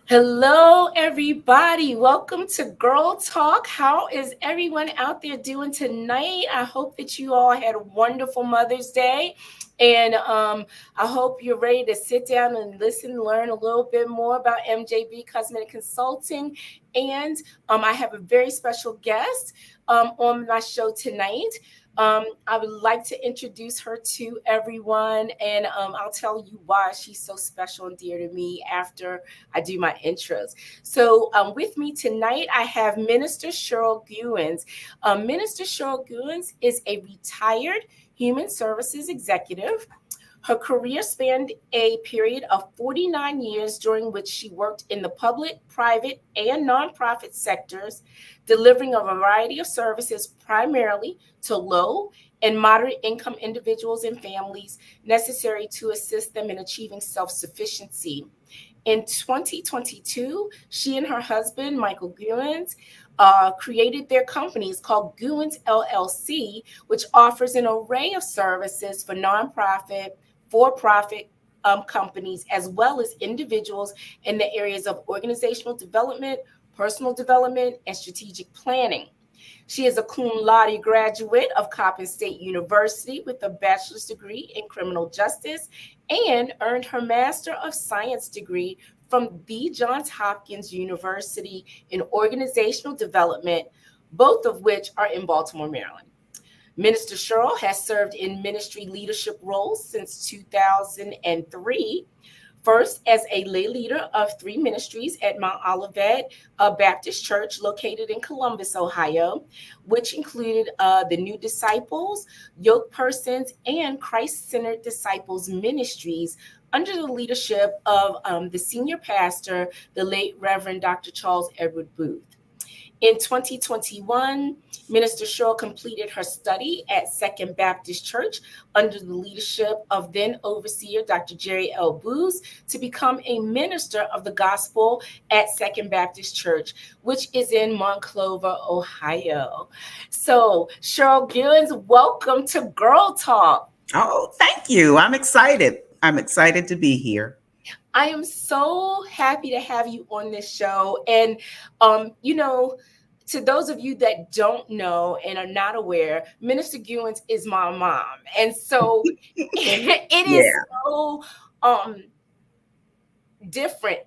Hello, everybody. Welcome to Girl Talk. How is everyone out there doing tonight? I hope that you all had a wonderful Mother's Day. And I hope you're ready to sit down and listen, learn a little bit more about MJB Cosmetic Consulting. And I have a very special guest on my show tonight. I would like to introduce her to everyone, and I'll tell you why she's so special and dear to me after I do my intros. So, with me tonight, I have Minister Cheryl Guines. Minister Cheryl Guines is a retired human services executive. Her career spanned a period of 49 years, during which she worked in the public, private, and nonprofit sectors, delivering a variety of services primarily to low and moderate income individuals and families necessary to assist them in achieving self-sufficiency. In 2022, she and her husband, Michael Guines, created their companies called Guines LLC, which offers an array of services for nonprofit, for-profit companies, as well as individuals in the areas of organizational development, personal development, and strategic planning. She is a cum laude graduate of Coppin State University with a bachelor's degree in criminal justice and earned her Master of Science degree from the Johns Hopkins University in organizational development, both of which are in Baltimore, Maryland. Minister Cheryl has served in ministry leadership roles since 2003. First, as a lay leader of three ministries at Mount Olivet Baptist Church, located in Columbus, Ohio, which included the New Disciples, Yoke Persons, and Christ Centered Disciples ministries under the leadership of the senior pastor, the late Reverend Dr. Charles Edward Booth. In 2021, Minister Cheryl completed her study at Second Baptist Church under the leadership of then overseer Dr. Jerry L. Booz to become a minister of the gospel at Second Baptist Church, which is in Monclova, Ohio. So, Cheryl Guines, welcome to Girl Talk. Oh, thank you. I'm excited. I'm excited to be here. I am so happy to have you on this show. And, to those of you that don't know and are not aware, Minister Guines is my mom. And so it is Yeah. so different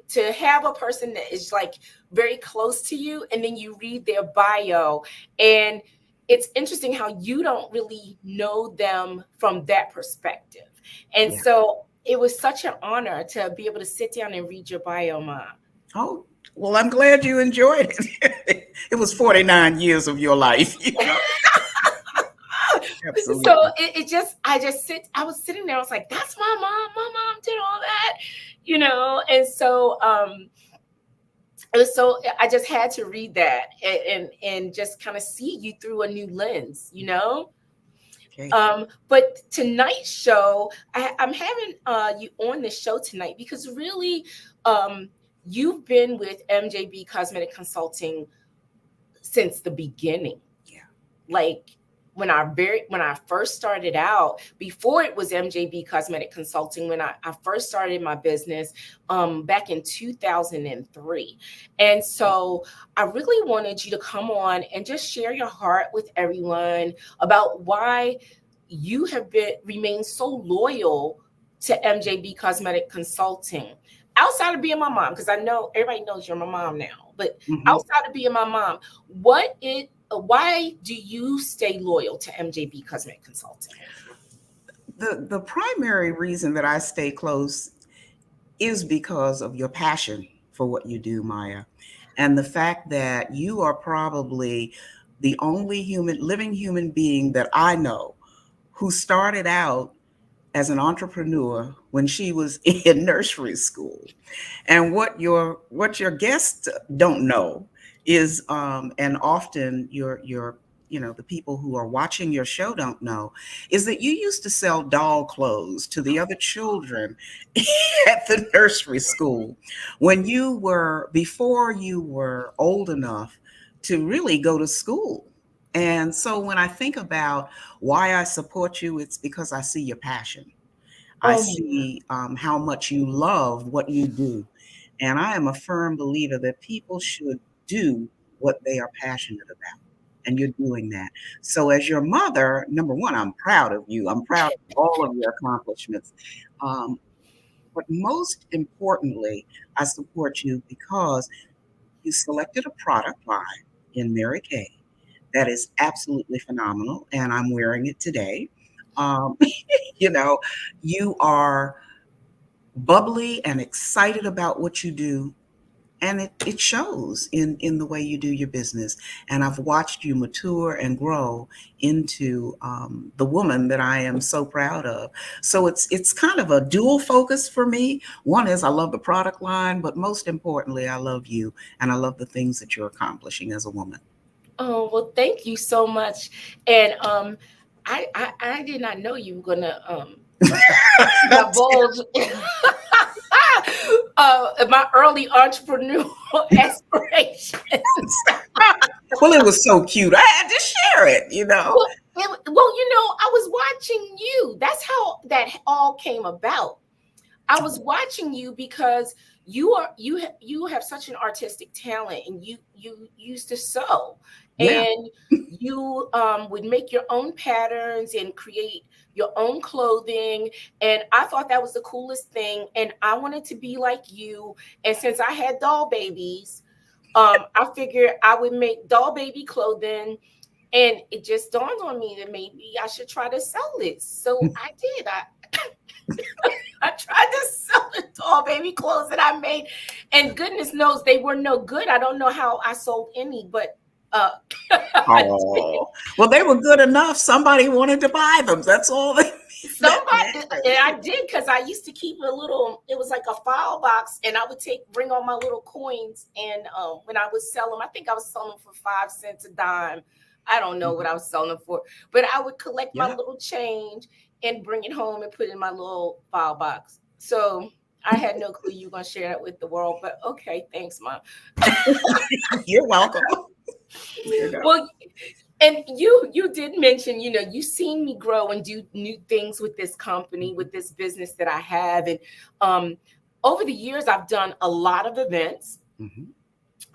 to have a person that is like very close to you, and then you read their bio. And it's interesting how you don't really know them from that perspective. And Yeah. so it was such an honor to be able to sit down and read your bio, Mom. Oh, well, I'm glad you enjoyed it. It was 49 years of your life. So Absolutely. I was sitting there, I was like, that's my mom. My mom did all that, and so it was so I just had to read that and just kind of see you through a new lens. Okay. But tonight's show, I'm having you on the show tonight because really, you've been with MJB Cosmetic Consulting since the beginning. Yeah. Like when I first started out, before it was MJB Cosmetic Consulting, when I first started my business back in 2003. And so I really wanted you to come on and just share your heart with everyone about why you have remained so loyal to MJB Cosmetic Consulting. Outside of being my mom, because I know everybody knows you're my mom now, but Mhm. outside of being my mom, why do you stay loyal to MJB Cosmetic Consulting? The primary reason that I stay close is because of your passion for what you do, Maya, and the fact that you are probably the only living human being that I know who started out as an entrepreneur when she was in nursery school. And what your guests don't know is, and often the people who are watching your show don't know, is that you used to sell doll clothes to the other children at the nursery school before you were old enough to really go to school. And so when I think about why I support you, it's because I see your passion. I Oh, see how much you love what you do. And I am a firm believer that people should do what they are passionate about. And you're doing that. So, as your mother, number one, I'm proud of you. I'm proud of all of your accomplishments. Um, but most importantly, I support you because you selected a product line in Mary Kay that is absolutely phenomenal, and I'm wearing it today. Um, you know, you are bubbly and excited about what you do, and it shows in the way you do your business. And I've watched you mature and grow into the woman that I am so proud of. So it's kind of a dual focus for me. One is I love the product line, but most importantly, I love you and I love the things that you're accomplishing as a woman. Oh, well, thank you so much. And I did not know you were gonna divulge my early entrepreneurial aspirations. Well, it was so cute. I had to share it. I was watching you. That's how that all came about. I was watching you because you have such an artistic talent, and you used to sew, Yeah. and you would make your own patterns and create your own clothing, and I thought that was the coolest thing, and I wanted to be like you. And since I had doll babies, I figured I would make doll baby clothing, and it just dawned on me that maybe I should try to sell it. So I did. I tried to sell the doll baby clothes that I made, and goodness knows they were no good. I don't know how I sold any, but I did. Oh, well, they were good enough. Somebody wanted to buy them. That's all that Somebody, and I did, because I used to keep a little. It was like a file box, and I would bring all my little coins, and when I would sell them, I think I was selling them for 5 cents a dime. I don't know what I was selling them for, but I would collect my Yeah. little change and bring it home and put it in my little file box. So I had no clue you were gonna share that with the world, but okay, thanks, Mom. You're welcome. You know. Well, and you did mention, you've seen me grow and do new things with this company, with this business that I have. And over the years, I've done a lot of events. Mhm.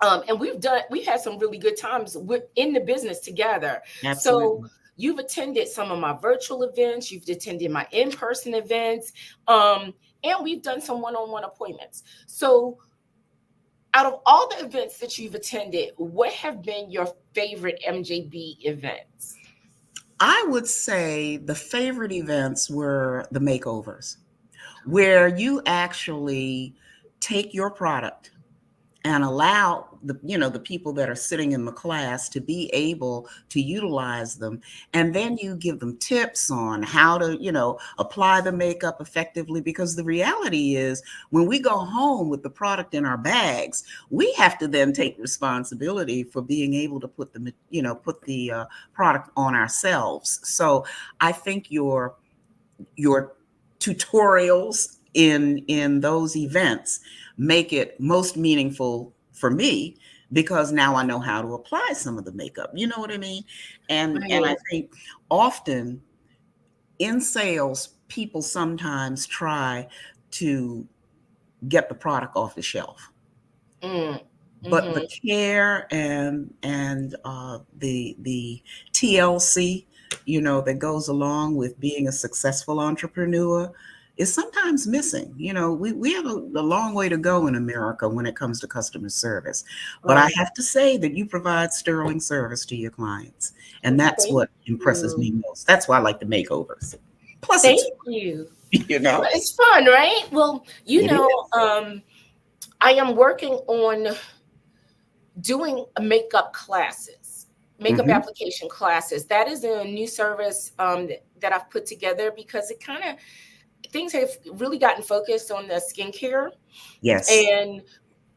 And we've had some really good times in the business together. So Absolutely. you've attended some of my virtual events, you've attended my in-person events, and we've done some one-on-one appointments. So out of all the events that you've attended, what have been your favorite MJB events? I would say the favorite events were the makeovers, where you actually take your product and allow the people that are sitting in the class to be able to utilize them, and then you give them tips on how to apply the makeup effectively, because the reality is when we go home with the product in our bags, we have to then take responsibility for being able to put the product on ourselves. So I think your tutorials in those events make it most meaningful for me, because now I know how to apply some of the makeup. You know what I mean? And I Right. think often in sales, people sometimes try to get the product off the shelf, Mm, but the hmm. care and the TLC, that goes along with being a successful entrepreneur is sometimes missing. We have a long way to go in America when it comes to customer service. But I Right. have to say that you provide sterling service to your clients. And that's Thank what impresses you. me most. That's why I like the makeovers. Plus Thank it's you. you know, Well, it's fun, right? Well, it is. I am working on doing makeup classes, makeup Hmm. application classes. That is a new service that I've put together because it kind of things have really gotten focused on the skincare Yes, and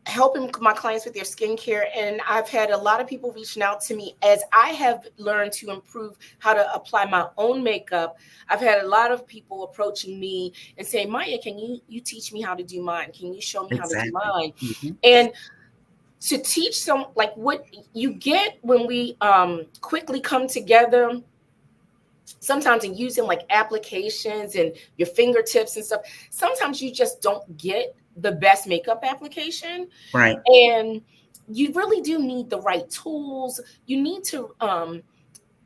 helping my clients with their skincare. And I've had a lot of people reaching out to me as I have learned to improve how to apply my own makeup. I've had a lot of people approaching me and saying, Maya, can you teach me how to do mine? Can you show me how to do exactly. mine? Hmm. And to teach some, like what you get when we quickly come together sometimes in using like applications and your fingertips and stuff, sometimes you just don't get the best makeup application. Right. And you really do need the right tools. You need to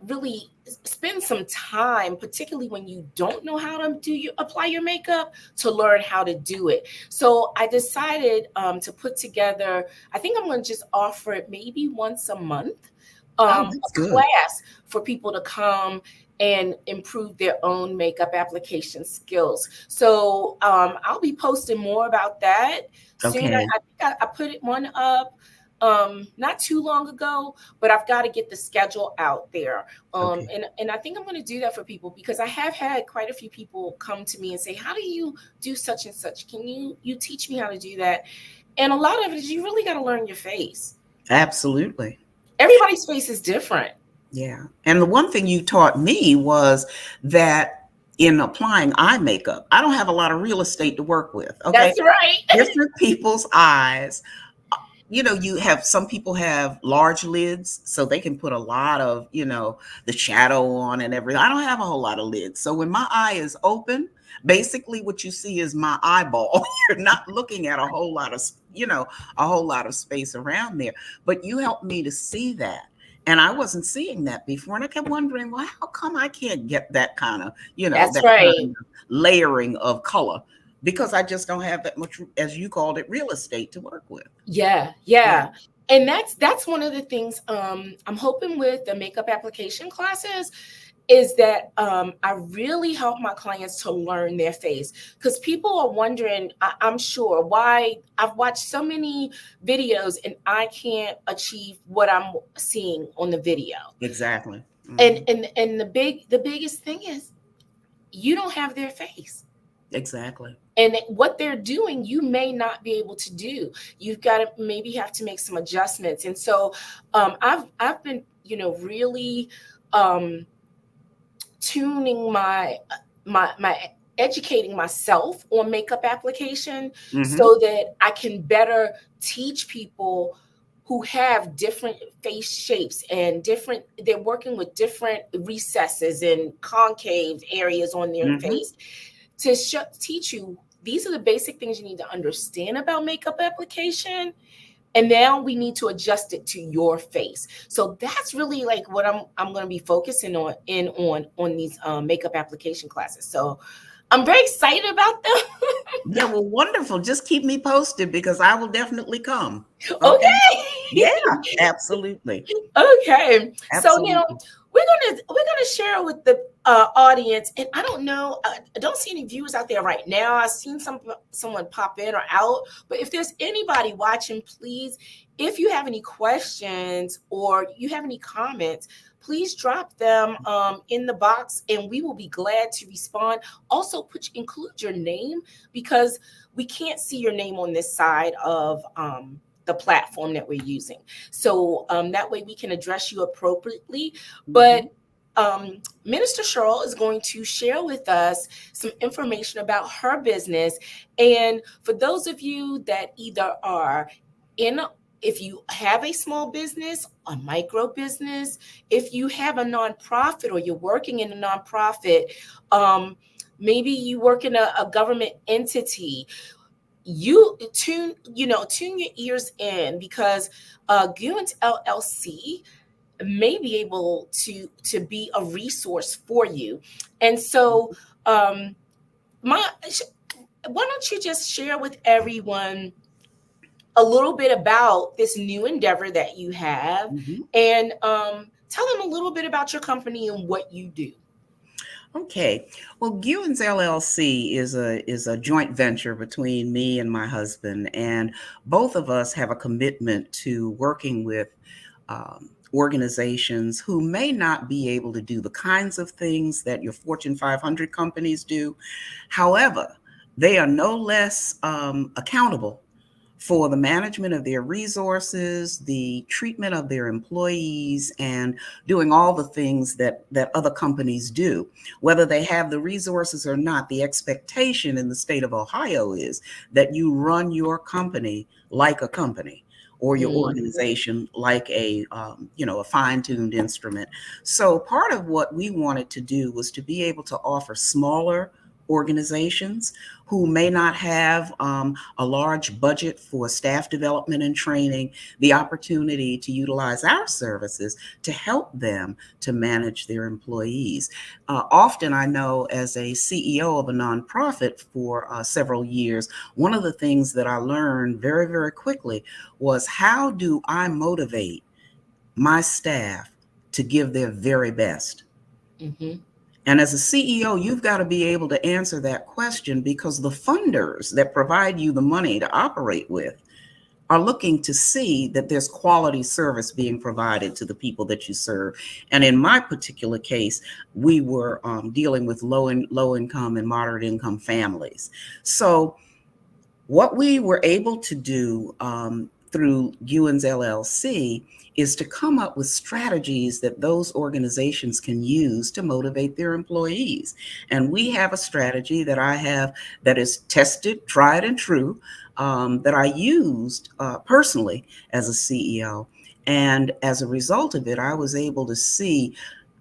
really spend some time, particularly when you don't know how to apply your makeup, to learn how to do it. So I decided to put together, I think I'm going to just offer it maybe once a month, Oh, a that's good. class for people to come and improve their own makeup application skills. So I'll be posting more about that soon. Okay. I think I put one up not too long ago, but I've got to get the schedule out there. Okay. And I think I'm going to do that for people, because I have had quite a few people come to me and say, how do you do such and such? Can you teach me how to do that? And a lot of it is you really got to learn your face. Absolutely. Everybody's face is different. Yeah. And the one thing you taught me was that in applying eye makeup, I don't have a lot of real estate to work with. Okay. That's right. Different people's eyes. You know, you have some people have large lids, so they can put a lot of, the shadow on and everything. I don't have a whole lot of lids. So when my eye is open, basically what you see is my eyeball. You're not looking at a whole lot of, a whole lot of space around there. But you helped me to see that. And I wasn't seeing that before. And I kept wondering, well, how come I can't get that kind of, That's that right. kind of layering of color? Because I just don't have that much, as you called it, real estate to work with. Yeah. And that's one of the things I'm hoping with the makeup application classes, is that I really help my clients to learn their face, because people are wondering, I'm sure, why I've watched so many videos and I can't achieve what I'm seeing on the video. Exactly. Mm-hmm. And the biggest thing is you don't have their face. Exactly. And what they're doing, you may not be able to do. You've got to maybe have to make some adjustments. And so I've been, really tuning my educating myself on makeup application, so that I can better teach people who have different face shapes and they're working with different recesses and concave areas on their face, to teach you, these are the basic things you need to understand about makeup application. And now we need to adjust it to your face. So that's really like what I'm going to be focusing on these makeup application classes. So I'm very excited about them. Yeah, well, wonderful. Just keep me posted, because I will definitely come. Okay. Yeah, absolutely. Okay. Absolutely. So we're gonna share with the audience, and I don't know, I don't see any viewers out there right now. I've seen someone pop in or out, but if there's anybody watching, please, if you have any questions or you have any comments, please drop them in the box, and we will be glad to respond. Also, include your name, because we can't see your name on this side of the platform that we're using. So that way we can address you appropriately. But Minister Cheryl is going to share with us some information about her business. And for those of you that either are if you have a small business, a micro business, if you have a nonprofit or you're working in a nonprofit, maybe you work in a government entity, you tune your ears in, because Guines LLC may be able to be a resource for you. And so why don't you just share with everyone a little bit about this new endeavor that you have, and tell them a little bit about your company and what you do. Okay. Well, Guines LLC is a joint venture between me and my husband, and both of us have a commitment to working with organizations who may not be able to do the kinds of things that your Fortune 500 companies do. However, they are no less accountable for the management of their resources, the treatment of their employees, and doing all the things that other companies do. Whether they have the resources or not, the expectation in the state of Ohio is that you run your company like a company, or your Mm. organization like a fine-tuned instrument. So part of what we wanted to do was to be able to offer smaller organizations who may not have a large budget for staff development and training, the opportunity to utilize our services to help them to manage their employees. Often, I know as a CEO of a nonprofit for several years, one of the things that I learned very, very quickly was, how do I motivate my staff to give their very best? Mm-hmm. And as a CEO, you've got to be able to answer that question, because the funders that provide you the money to operate with are looking to see that there's quality service being provided to the people that you serve. And in my particular case, we were dealing with low income and moderate income families. So what we were able to do through Guines LLC is to come up with strategies that those organizations can use to motivate their employees. And we have a strategy that I have that is tested, tried, and true, that I used personally as a CEO. And as a result of it, I was able to see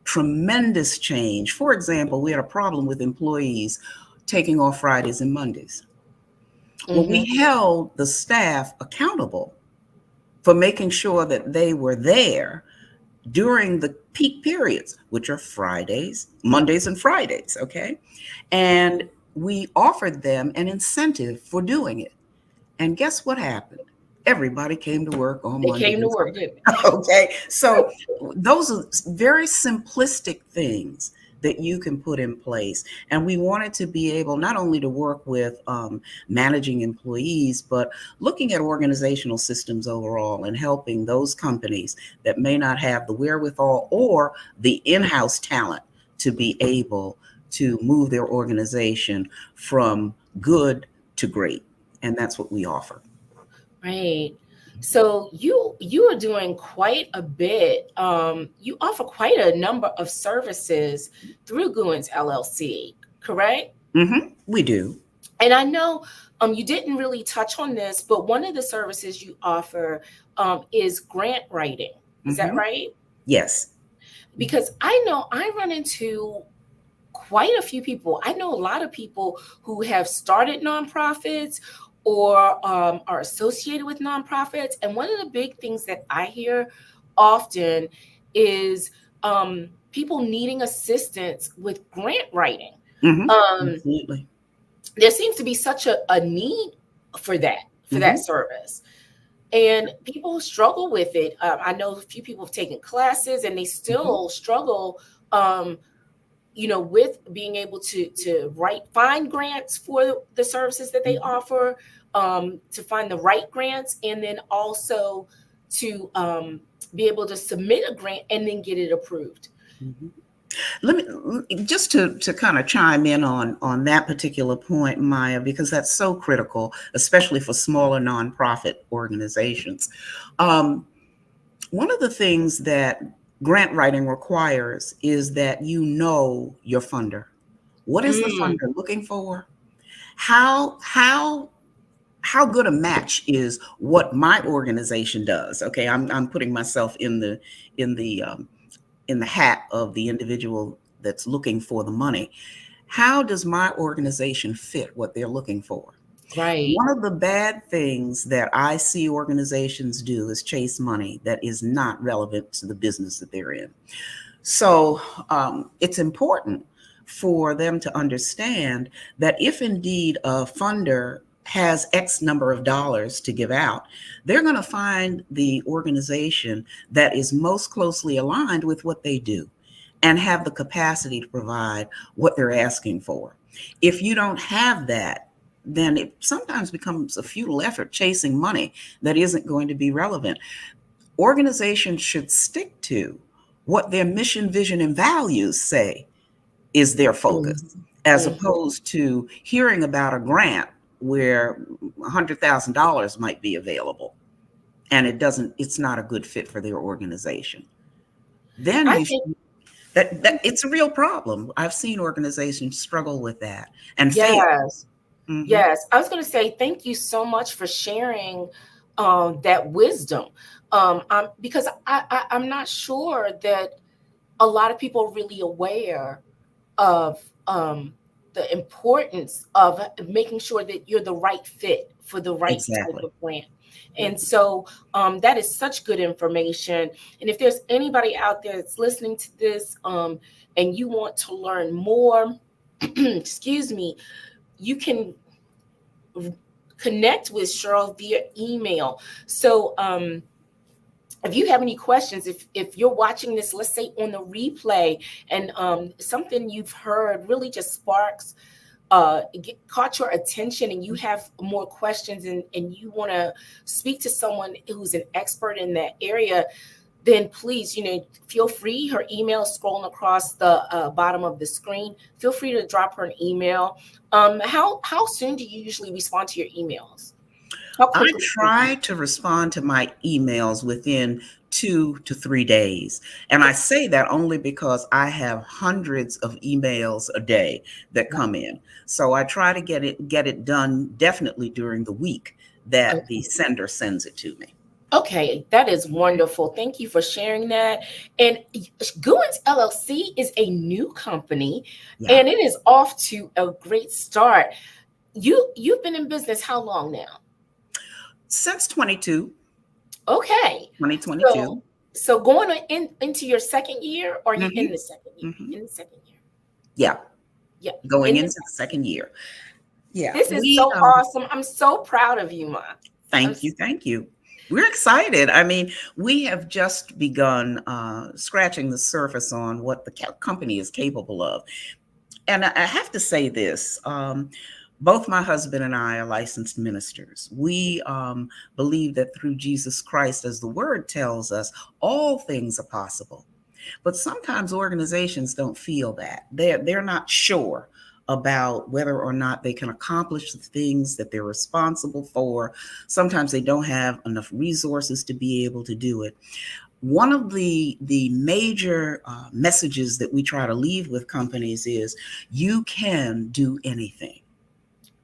tremendous change. For example, we had a problem with employees taking off Fridays and Mondays. Well, Mm-hmm. we held the staff accountable for making sure that they were there during the peak periods, which are Fridays, Mondays, and Fridays. Okay. And we offered them an incentive for doing it. And guess what happened? Everybody came to work on They Monday came to and work, didn't okay. So those are very simplistic things that you can put in place. And we wanted to be able not only to work with managing employees, but looking at organizational systems overall and helping those companies that may not have the wherewithal or the in-house talent to be able to move their organization from good to great. And that's what we offer. right? So you are doing quite a bit. You offer quite a number of services through Guines LLC, correct? We do. And I know you didn't really touch on this, but one of the services you offer is grant writing. Is that hmm right? Yes. Because I know I run into quite a few people. I know a lot of people who have started nonprofits or are associated with nonprofits. And one of the big things that I hear often is people needing assistance with grant writing. Um, Absolutely. there seems to be such a need for that hmm service. And people struggle with it. I know a few people have taken classes and they hmm still struggle um, with being able to find grants for the services that they hmm offer, to find the right grants, and then also to be able to submit a grant and then get it approved. hmm Let me just to kind of chime in on that particular point, Maya, because that's so critical, especially for smaller nonprofit organizations. Um, One of the things that grant writing requires is that you know your funder. What is the Mm, funder looking for? How how how good a match is what my organization does? Okay, I'm putting myself in the in the hat of the individual that's looking for the money. How does my organization fit what they're looking for? right. One of the bad things that I see organizations do is chase money that is not relevant to the business that they're in. So it's important for them to understand that if indeed a funder has X number of dollars to give out, they're going to find the organization that is most closely aligned with what they do and have the capacity to provide what they're asking for. If you don't have that, then it sometimes becomes a futile effort chasing money that isn't going to be relevant. Organizations should stick to what their mission, vision, and values say is their focus, Mhm, as mhm. opposed to hearing about a grant where $100,000 might be available and it's not a good fit for their organization. Then I you think that it's a real problem. I've seen organizations struggle with that and fail. yes. hmm Yes, I was going to say thank you so much for sharing that wisdom. Because I'm not sure that a lot of people are really aware of the importance of making sure that you're the right fit for the right type Exactly. of brand. And so that is such good information. And if there's anybody out there that's listening to this and you want to learn more, excuse me, you can connect with Cheryl via email. So if you have any questions, if you're watching this, let's say on the replay, and something you've heard really just sparks caught your attention, and you have more questions, and you want to speak to someone who's an expert in that area, then please, feel free. Her email is scrolling across the bottom of the screen. Feel free to drop her an email. How soon do you usually respond to your emails? How I quickly? try to respond to my emails within 2 to 3 days. And I say that only because I have hundreds of emails a day that come in. So I try to get it done definitely during the week that the Okay. sender sends it to me. Okay, that is wonderful. Thank you for sharing that. And Guines LLC is a new company, Yeah. and it is off to a great start. You've been in business how long now? Since 22, Okay, so 2022. going into your second year, or are you in Hmm. the second year? Hmm. In the second year, Yeah. yeah. Going In the into the second year. Yeah. This is so awesome. I'm so proud of you, Ma. I'm Thank you. Thank you. We're excited. I mean, we have just begun scratching the surface on what the company is capable of. And I have to say this, both my husband and I are licensed ministers. We believe that through Jesus Christ, as the word tells us, all things are possible. But sometimes organizations don't feel that. They're not sure about whether or not they can accomplish the things that they're responsible for. Sometimes they don't have enough resources to be able to do it. One of the major messages that we try to leave with companies is you can do anything.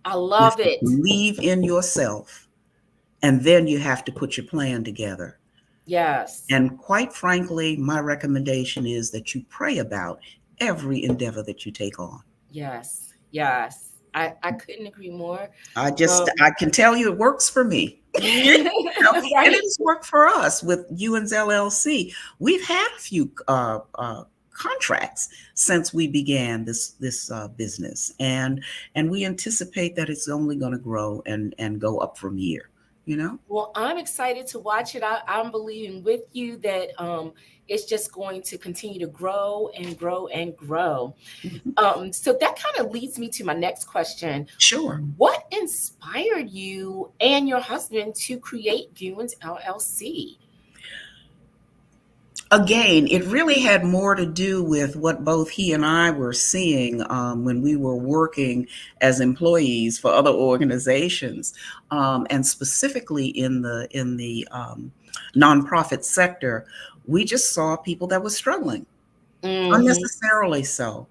I You love have to it. believe in yourself, and then you have to put your plan together. Yes. And quite frankly, my recommendation is that you pray about every endeavor that you take on. Yes. Yes. I couldn't agree more. Um, I can tell you it works for me. And right. it has worked for us with Guines LLC. We've had a few contracts since we began this business, and we anticipate that it's only going to grow and go up from here. You know. Well, I'm excited to watch it. I'm believing with you that it's just going to continue to grow and grow and grow. Mhm. So that kind of leads me to my next question. Sure. What inspired you and your husband to create Guines LLC? Again, it really had more to do with what both he and I were seeing when we were working as employees for other organizations, and specifically in the nonprofit sector. We just saw people that were struggling, Mm-hmm. unnecessarily so.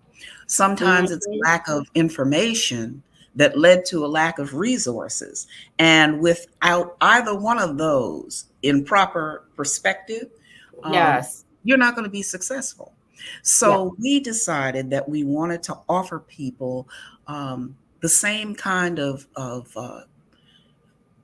Sometimes it's Mm-hmm. a lack of information that led to a lack of resources, and without either one of those in proper perspective, um, Yes. you're not going to be successful. Yeah. So we decided that we wanted to offer people the same kind of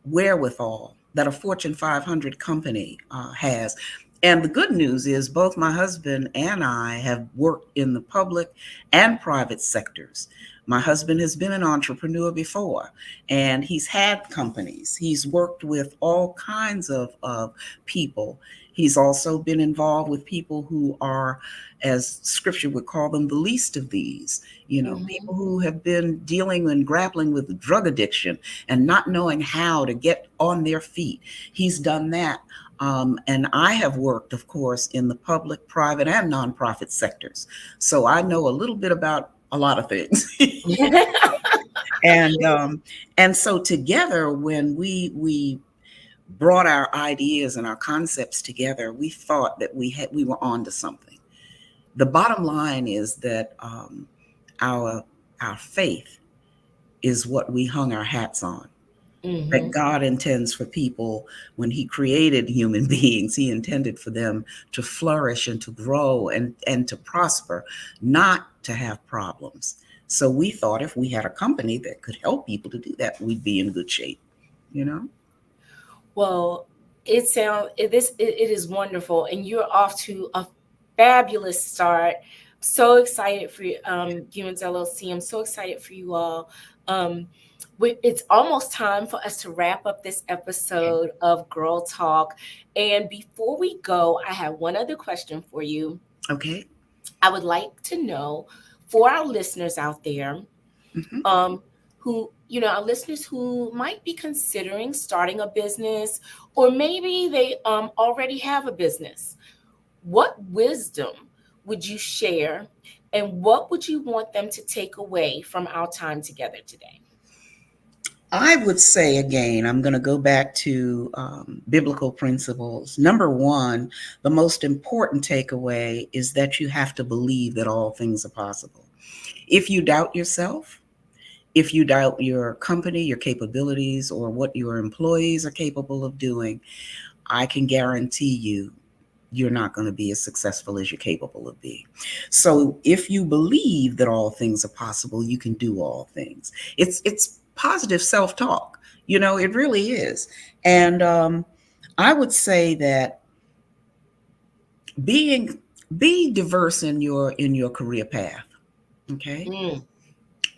wherewithal that a Fortune 500 company has. And the good news is both my husband and I have worked in the public and private sectors. My husband has been an entrepreneur before, and he's had companies. He's worked with all kinds of people. He's also been involved with people who are, as scripture would call them, the least of these, Mm-hmm. people who have been dealing and grappling with drug addiction and not knowing how to get on their feet. He's done that. And I have worked, of course, in the public, private, and nonprofit sectors. So I know a little bit about a lot of things. and and so together, when we brought our ideas and our concepts together, we thought that we were on to something. The bottom line is that our our faith is what we hung our hats on. that Mm-hmm. God intends for people. When he created human beings, he intended for them to flourish and to grow and to prosper, not to have problems. So we thought if we had a company that could help people to do that, we'd be in good shape, you know? Well, it is wonderful, and you're off to a fabulous start. So excited for you, Guines LLC. I'm so excited for you all. Um, it's almost time for us to wrap up this Okay. episode of Girl Talk. And before we go, I have one other question for you. Okay. I would like to know, for our listeners out there, Hmm. um, who, our listeners who might be considering starting a business, or maybe they already have a business. What wisdom would you share, and what would you want them to take away from our time together today? I would say again, I'm going to go back to biblical principles. Number one, the most important takeaway is that you have to believe that all things are possible. If you doubt yourself, if you doubt your company, your capabilities, or what your employees are capable of doing, I can guarantee you're not going to be as successful as you're capable of being. So if you believe that all things are possible, you can do all things. It's positive self-talk. It really is. And I would say that being be diverse in your career path. Okay. Mm,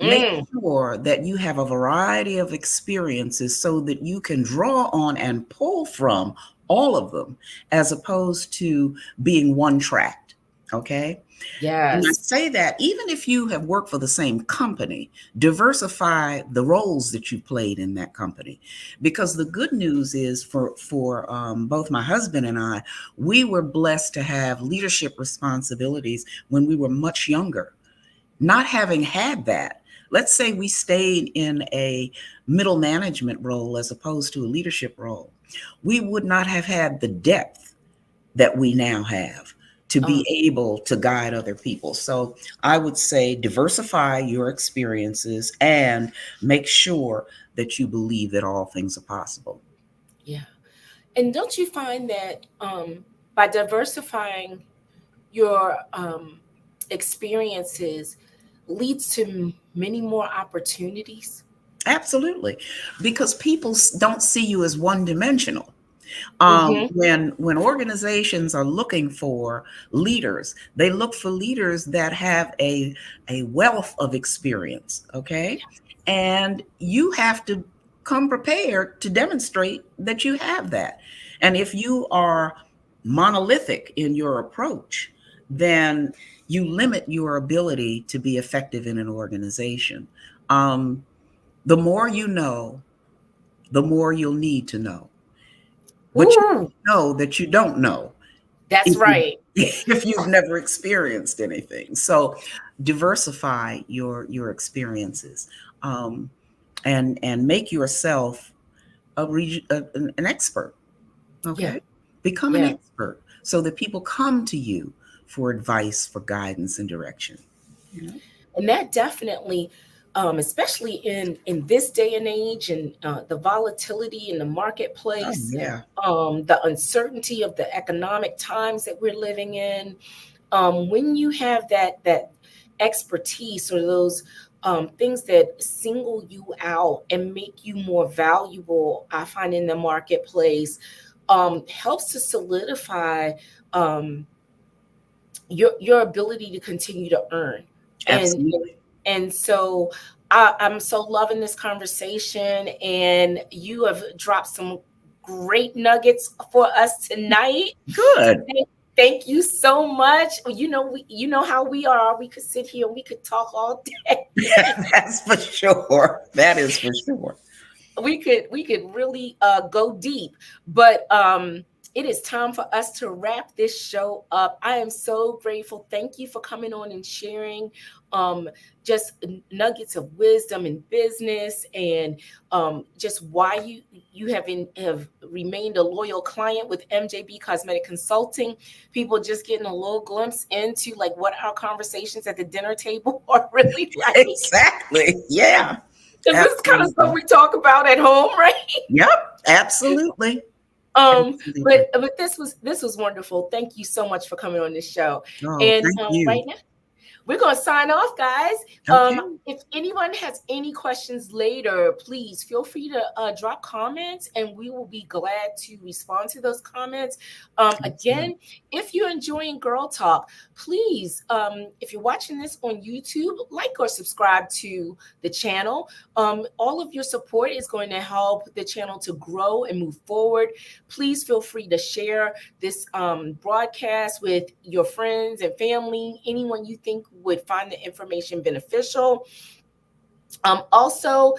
Make mm, sure that you have a variety of experiences so that you can draw on and pull from all of them, as opposed to being one tracked. Okay. And I yes. say that even if you have worked for the same company, diversify the roles that you played in that company. Because the good news is for both my husband and I, we were blessed to have leadership responsibilities when we were much younger. Not having had that, let's say we stayed in a middle management role as opposed to a leadership role, we would not have had the depth that we now have to Oh, be able to guide other people. So I would say diversify your experiences and make sure that you believe that all things are possible. yeah. And don't you find that by diversifying your experiences leads to many more opportunities? Absolutely. Because people don't see you as one dimensional. Mm-hmm. When organizations are looking for leaders, they look for leaders that have a wealth of experience. Okay. And you have to come prepared to demonstrate that you have that. And if you are monolithic in your approach, then you limit your ability to be effective in an organization. um, the more you know, the more you'll need to know, but you Ooh, know that you don't know that's if you right. if you've never experienced anything. So diversify your experiences, um, and make yourself an expert. Yeah, Okay, become an yeah. expert so that people come to you for advice, for guidance, and direction. You know? And that definitely, especially in this day and age, and the volatility in the Oh marketplace, yeah, the uncertainty of the economic times that we're living in, when you have that expertise, or those things that single you out and make you more valuable, I find in the marketplace, helps to solidify um, your ability to continue to earn. and and, absolutely. and so I'm so loving this conversation, and you have dropped some great nuggets for us tonight. Good. Thank you so much. You know how we are. We could sit here and we could talk all day. That's for sure. That is for sure. We could really go deep, but it is time for us to wrap this show up. I am so grateful. Thank you for coming on and sharing um just nuggets of wisdom in business, and just why you have remained a loyal client with MJB Cosmetic Consulting. People just getting a little glimpse into like what our conversations at the dinner table are really like. Exactly. Yeah. Because this is kind of stuff we talk about at home, right? Yep, absolutely. But this was wonderful. Thank you so much for coming on this show. Oh, And thank you. right now, we're going to sign off, guys. Okay. If anyone has any questions later, please feel free to drop comments, and we will be glad to respond to those comments. Again, if you're enjoying Girl Talk, please, if you're watching this on YouTube, like or subscribe to the channel. All of your support is going to help the channel to grow and move forward. Please feel free to share this broadcast with your friends and family, anyone you think would find the information beneficial. Also,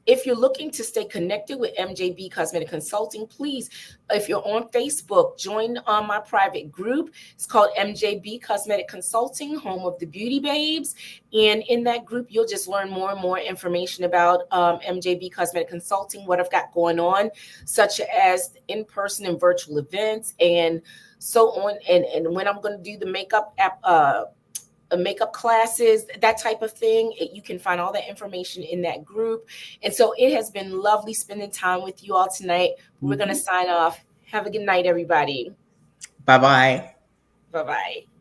if you're looking to stay connected with MJB Cosmetic Consulting, please, if you're on Facebook, join my private group. It's called MJB Cosmetic Consulting, home of the beauty babes. And in that group, you'll just learn more and more information about MJB Cosmetic Consulting, what I've got going on, such as in-person and virtual events, and so on. And when I'm going to do the makeup makeup classes, that type of thing. You can find all that information in that group. And so it has been lovely spending time with you all tonight. We're going to sign off. Have a good night, everybody. Bye-bye. Bye-bye.